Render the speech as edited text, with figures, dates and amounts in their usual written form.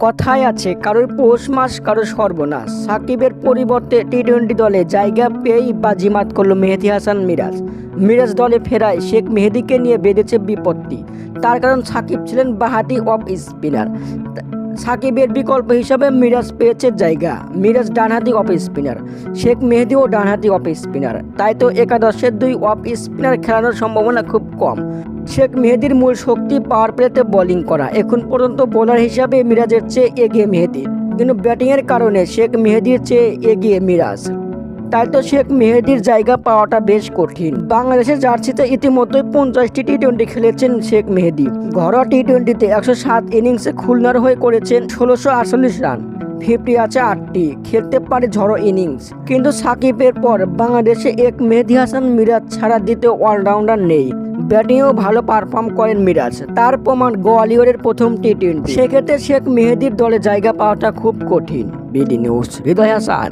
কথায় আছে কারোর পৌষ মাস কারোর সর্বনাশ। সাকিবের পরিবর্তে টি-20 দলে জায়গা পেয়েই বাজিমাত করল মেহেদী হাসান মিরাজ। মিরাজ দলে ফেরায় শেখ মেহেদীকে নিয়ে বেঁধেছে বিপত্তি। তার কারণ সাকিব ছিলেন বাঁহাতি অফ স্পিনার। সাকিবের বিকল্প হিসাবে মিরাজ পেয়েছে জায়গা। মিরাজ ডানহাতি অফ স্পিনার, শেখ মেহেদীও ডানহাতি অফ স্পিনার। তাই তো একাদশের দুই অফ স্পিনার খেলানোর সম্ভাবনা খুব কম। শেখ মেহেদীর মূল শক্তি পাওয়ার প্লেতে বোলিং করা। এখন পর্যন্ত বোলার হিসাবে মিরাজের চেয়ে এগিয়ে মেহেদী, কিন্তু ব্যাটিংয়ের কারণে শেখ মেহেদীর চেয়ে এগিয়ে মিরাজ। তাই তো শেখ মেহেদীর জায়গা পাওয়াটা বেশ কঠিন। বাংলাদেশের জার্সিতে ইতিমধ্যে 50টি টি-20 খেলেছেন শেখ মেহেদী। ঘরোয়া টি-20তে 107 ইনিংসে খুলনার হয়ে করেছেন 1648 রান। 50 আছে 8টি, খেলতে পারে ঝড়ো ইনিংস। কিন্তু সাকিবের পর বাংলাদেশে এক মেহেদী হাসান মিরাজ ছাড়া দ্বিতীয় অলরাউন্ডার নেই। ব্যাটিংয়েও ভালো পারফর্ম করেন মিরাজ, তার প্রমাণ গোয়ালিয়রের প্রথম টি-20। সেক্ষেত্রে শেখ মেহেদীর দলে জায়গা পাওয়াটা খুব কঠিন। বিডি নিউজ, হৃদয় হাসান।